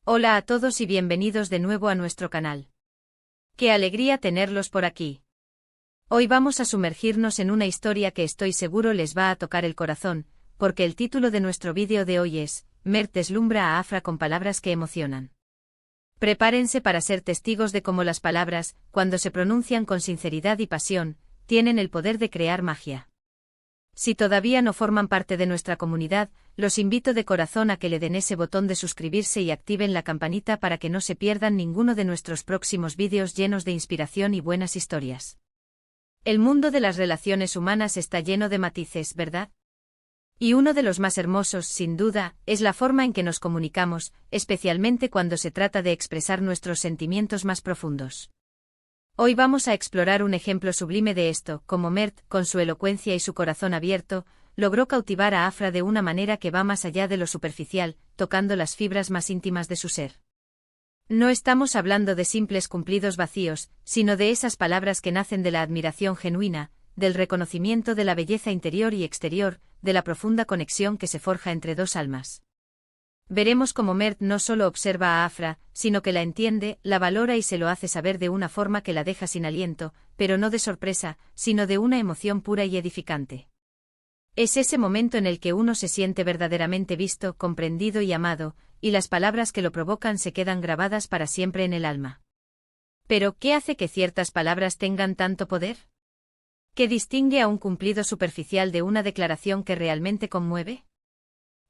Hola a todos y bienvenidos de nuevo a nuestro canal. ¡Qué alegría tenerlos por aquí! Hoy vamos a sumergirnos en una historia que estoy seguro les va a tocar el corazón, porque el título de nuestro vídeo de hoy es Mert deslumbra a Afra con palabras que emocionan. Prepárense para ser testigos de cómo las palabras, cuando se pronuncian con sinceridad y pasión, tienen el poder de crear magia. Si todavía no forman parte de nuestra comunidad, los invito de corazón a que le den ese botón de suscribirse y activen la campanita para que no se pierdan ninguno de nuestros próximos vídeos llenos de inspiración y buenas historias. El mundo de las relaciones humanas está lleno de matices, ¿verdad? Y uno de los más hermosos, sin duda, es la forma en que nos comunicamos, especialmente cuando se trata de expresar nuestros sentimientos más profundos. Hoy vamos a explorar un ejemplo sublime de esto, cómo Mert, con su elocuencia y su corazón abierto, logró cautivar a Afra de una manera que va más allá de lo superficial, tocando las fibras más íntimas de su ser. No estamos hablando de simples cumplidos vacíos, sino de esas palabras que nacen de la admiración genuina, del reconocimiento de la belleza interior y exterior, de la profunda conexión que se forja entre dos almas. Veremos cómo Mert no solo observa a Afra, sino que la entiende, la valora y se lo hace saber de una forma que la deja sin aliento, pero no de sorpresa, sino de una emoción pura y edificante. Es ese momento en el que uno se siente verdaderamente visto, comprendido y amado, y las palabras que lo provocan se quedan grabadas para siempre en el alma. Pero, ¿qué hace que ciertas palabras tengan tanto poder? ¿Qué distingue a un cumplido superficial de una declaración que realmente conmueve?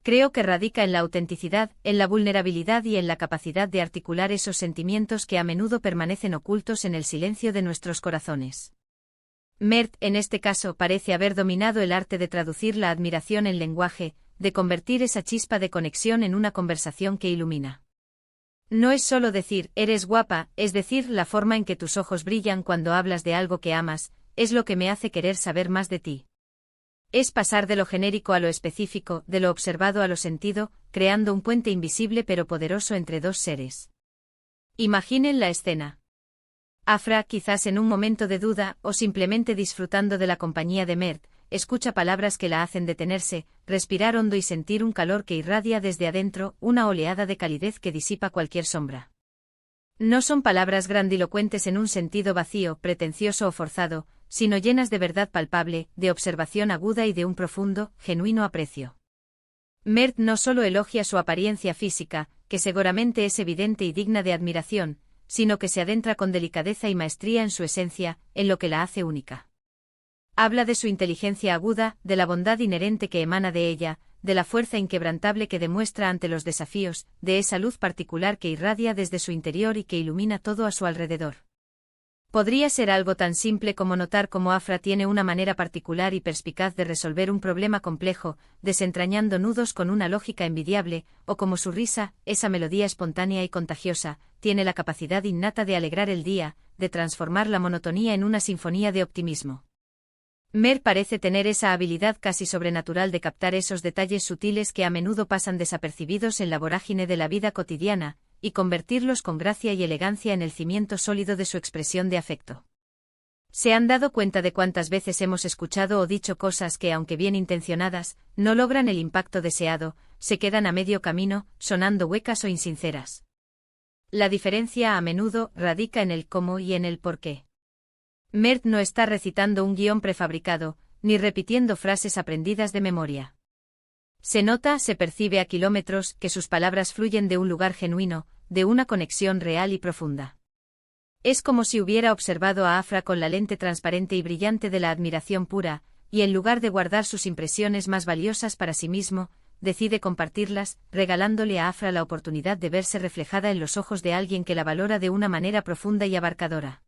Creo que radica en la autenticidad, en la vulnerabilidad y en la capacidad de articular esos sentimientos que a menudo permanecen ocultos en el silencio de nuestros corazones. Mert, en este caso, parece haber dominado el arte de traducir la admiración en lenguaje, de convertir esa chispa de conexión en una conversación que ilumina. No es solo decir, eres guapa, es decir, la forma en que tus ojos brillan cuando hablas de algo que amas, es lo que me hace querer saber más de ti. Es pasar de lo genérico a lo específico, de lo observado a lo sentido, creando un puente invisible pero poderoso entre dos seres. Imaginen la escena. Afra, quizás en un momento de duda, o simplemente disfrutando de la compañía de Mert, escucha palabras que la hacen detenerse, respirar hondo y sentir un calor que irradia desde adentro, una oleada de calidez que disipa cualquier sombra. No son palabras grandilocuentes en un sentido vacío, pretencioso o forzado, sino llenas de verdad palpable, de observación aguda y de un profundo, genuino aprecio. Mert no solo elogia su apariencia física, que seguramente es evidente y digna de admiración, sino que se adentra con delicadeza y maestría en su esencia, en lo que la hace única. Habla de su inteligencia aguda, de la bondad inherente que emana de ella, de la fuerza inquebrantable que demuestra ante los desafíos, de esa luz particular que irradia desde su interior y que ilumina todo a su alrededor. Podría ser algo tan simple como notar cómo Afra tiene una manera particular y perspicaz de resolver un problema complejo, desentrañando nudos con una lógica envidiable, o como su risa, esa melodía espontánea y contagiosa, tiene la capacidad innata de alegrar el día, de transformar la monotonía en una sinfonía de optimismo. Mert parece tener esa habilidad casi sobrenatural de captar esos detalles sutiles que a menudo pasan desapercibidos en la vorágine de la vida cotidiana, y convertirlos con gracia y elegancia en el cimiento sólido de su expresión de afecto. ¿Se han dado cuenta de cuántas veces hemos escuchado o dicho cosas que, aunque bien intencionadas, no logran el impacto deseado, se quedan a medio camino, sonando huecas o insinceras? La diferencia a menudo radica en el cómo y en el por qué. Mert no está recitando un guión prefabricado, ni repitiendo frases aprendidas de memoria. Se nota, se percibe a kilómetros, que sus palabras fluyen de un lugar genuino, de una conexión real y profunda. Es como si hubiera observado a Afra con la lente transparente y brillante de la admiración pura, y en lugar de guardar sus impresiones más valiosas para sí mismo, decide compartirlas, regalándole a Afra la oportunidad de verse reflejada en los ojos de alguien que la valora de una manera profunda y abarcadora.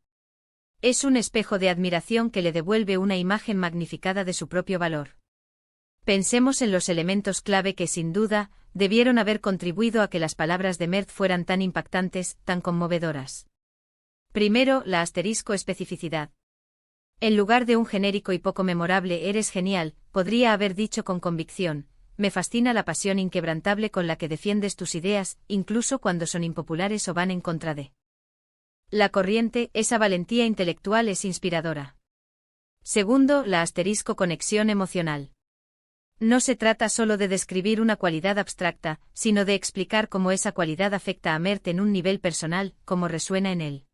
Es un espejo de admiración que le devuelve una imagen magnificada de su propio valor. Pensemos en los elementos clave que, sin duda, debieron haber contribuido a que las palabras de Mert fueran tan impactantes, tan conmovedoras. Primero, la especificidad. En lugar de un genérico y poco memorable "eres genial", podría haber dicho con convicción: me fascina la pasión inquebrantable con la que defiendes tus ideas, incluso cuando son impopulares o van en contra de la corriente. Esa valentía intelectual es inspiradora. Segundo, la conexión emocional. No se trata solo de describir una cualidad abstracta, sino de explicar cómo esa cualidad afecta a Mert en un nivel personal, cómo resuena en él.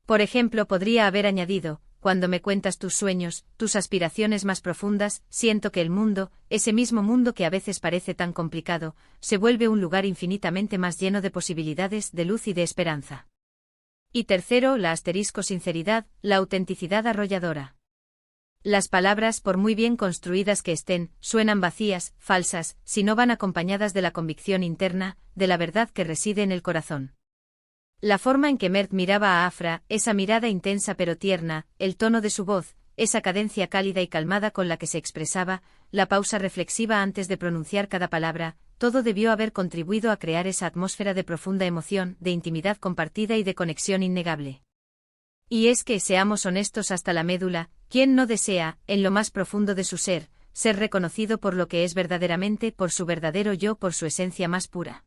Por ejemplo, podría haber añadido: cuando me cuentas tus sueños, tus aspiraciones más profundas, siento que el mundo, ese mismo mundo que a veces parece tan complicado, se vuelve un lugar infinitamente más lleno de posibilidades, de luz y de esperanza. Y tercero, la sinceridad, la autenticidad arrolladora. Las palabras, por muy bien construidas que estén, suenan vacías, falsas, si no van acompañadas de la convicción interna, de la verdad que reside en el corazón. La forma en que Mert miraba a Afra, esa mirada intensa pero tierna, el tono de su voz, esa cadencia cálida y calmada con la que se expresaba, la pausa reflexiva antes de pronunciar cada palabra, todo debió haber contribuido a crear esa atmósfera de profunda emoción, de intimidad compartida y de conexión innegable. Y es que, seamos honestos hasta la médula, ¿quién no desea, en lo más profundo de su ser reconocido por lo que es verdaderamente, por su verdadero yo, por su esencia más pura?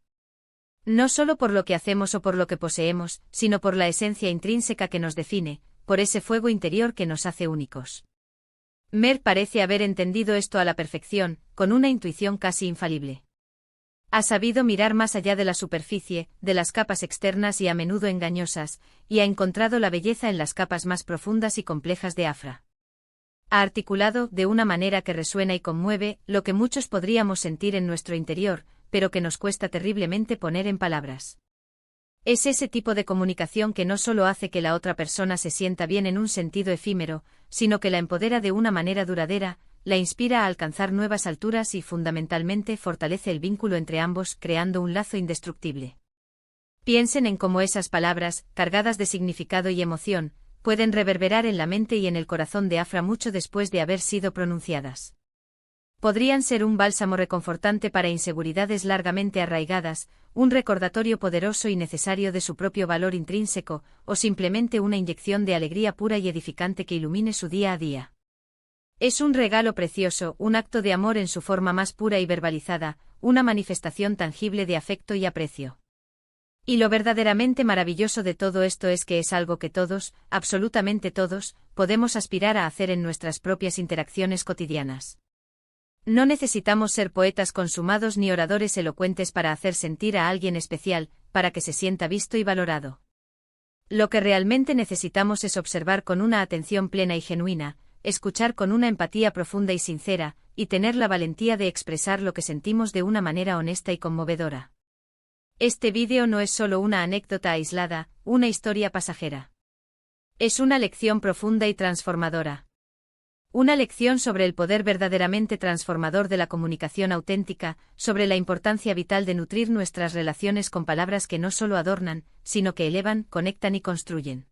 No solo por lo que hacemos o por lo que poseemos, sino por la esencia intrínseca que nos define, por ese fuego interior que nos hace únicos. Mert parece haber entendido esto a la perfección, con una intuición casi infalible. Ha sabido mirar más allá de la superficie, de las capas externas y a menudo engañosas, y ha encontrado la belleza en las capas más profundas y complejas de Afra. Ha articulado, de una manera que resuena y conmueve, lo que muchos podríamos sentir en nuestro interior, pero que nos cuesta terriblemente poner en palabras. Es ese tipo de comunicación que no solo hace que la otra persona se sienta bien en un sentido efímero, sino que la empodera de una manera duradera, la inspira a alcanzar nuevas alturas y fundamentalmente fortalece el vínculo entre ambos, creando un lazo indestructible. Piensen en cómo esas palabras, cargadas de significado y emoción, pueden reverberar en la mente y en el corazón de Afra mucho después de haber sido pronunciadas. Podrían ser un bálsamo reconfortante para inseguridades largamente arraigadas, un recordatorio poderoso y necesario de su propio valor intrínseco, o simplemente una inyección de alegría pura y edificante que ilumine su día a día. Es un regalo precioso, un acto de amor en su forma más pura y verbalizada, una manifestación tangible de afecto y aprecio. Y lo verdaderamente maravilloso de todo esto es que es algo que todos, absolutamente todos, podemos aspirar a hacer en nuestras propias interacciones cotidianas. No necesitamos ser poetas consumados ni oradores elocuentes para hacer sentir a alguien especial, para que se sienta visto y valorado. Lo que realmente necesitamos es observar con una atención plena y genuina, escuchar con una empatía profunda y sincera, y tener la valentía de expresar lo que sentimos de una manera honesta y conmovedora. Este vídeo no es solo una anécdota aislada, una historia pasajera. Es una lección profunda y transformadora. Una lección sobre el poder verdaderamente transformador de la comunicación auténtica, sobre la importancia vital de nutrir nuestras relaciones con palabras que no solo adornan, sino que elevan, conectan y construyen.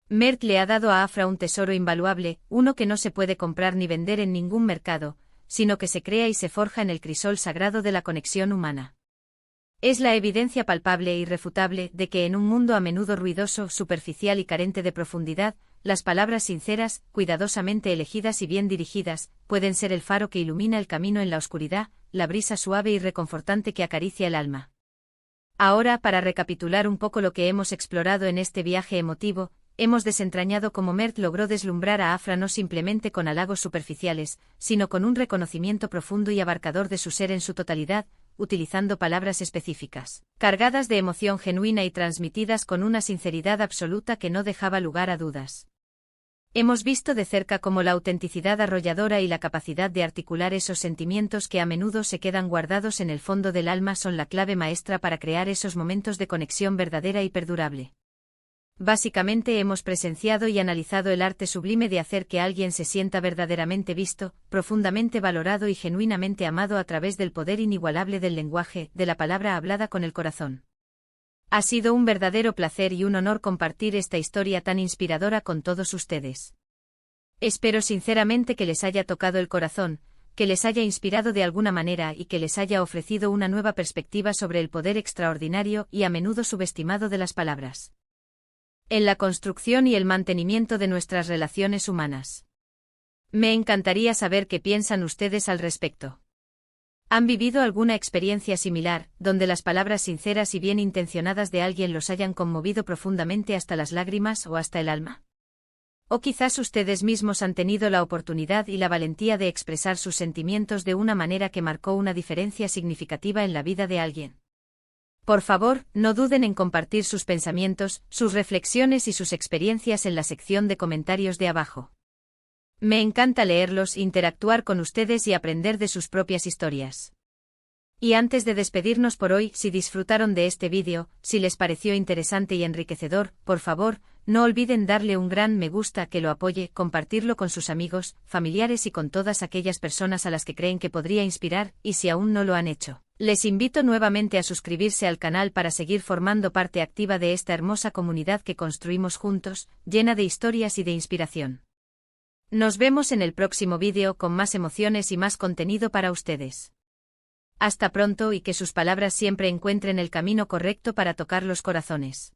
Mert le ha dado a Afra un tesoro invaluable, uno que no se puede comprar ni vender en ningún mercado, sino que se crea y se forja en el crisol sagrado de la conexión humana. Es la evidencia palpable e irrefutable de que en un mundo a menudo ruidoso, superficial y carente de profundidad, las palabras sinceras, cuidadosamente elegidas y bien dirigidas, pueden ser el faro que ilumina el camino en la oscuridad, la brisa suave y reconfortante que acaricia el alma. Ahora, para recapitular un poco lo que hemos explorado en este viaje emotivo, hemos desentrañado cómo Mert logró deslumbrar a Afra no simplemente con halagos superficiales, sino con un reconocimiento profundo y abarcador de su ser en su totalidad, utilizando palabras específicas, cargadas de emoción genuina y transmitidas con una sinceridad absoluta que no dejaba lugar a dudas. Hemos visto de cerca cómo la autenticidad arrolladora y la capacidad de articular esos sentimientos que a menudo se quedan guardados en el fondo del alma son la clave maestra para crear esos momentos de conexión verdadera y perdurable. Básicamente hemos presenciado y analizado el arte sublime de hacer que alguien se sienta verdaderamente visto, profundamente valorado y genuinamente amado a través del poder inigualable del lenguaje, de la palabra hablada con el corazón. Ha sido un verdadero placer y un honor compartir esta historia tan inspiradora con todos ustedes. Espero sinceramente que les haya tocado el corazón, que les haya inspirado de alguna manera y que les haya ofrecido una nueva perspectiva sobre el poder extraordinario y a menudo subestimado de las palabras en la construcción y el mantenimiento de nuestras relaciones humanas. Me encantaría saber qué piensan ustedes al respecto. ¿Han vivido alguna experiencia similar, donde las palabras sinceras y bien intencionadas de alguien los hayan conmovido profundamente hasta las lágrimas o hasta el alma? O quizás ustedes mismos han tenido la oportunidad y la valentía de expresar sus sentimientos de una manera que marcó una diferencia significativa en la vida de alguien. Por favor, no duden en compartir sus pensamientos, sus reflexiones y sus experiencias en la sección de comentarios de abajo. Me encanta leerlos, interactuar con ustedes y aprender de sus propias historias. Y antes de despedirnos por hoy, si disfrutaron de este vídeo, si les pareció interesante y enriquecedor, por favor, no olviden darle un gran me gusta que lo apoye, compartirlo con sus amigos, familiares y con todas aquellas personas a las que creen que podría inspirar, y si aún no lo han hecho, les invito nuevamente a suscribirse al canal para seguir formando parte activa de esta hermosa comunidad que construimos juntos, llena de historias y de inspiración. Nos vemos en el próximo vídeo con más emociones y más contenido para ustedes. Hasta pronto y que sus palabras siempre encuentren el camino correcto para tocar los corazones.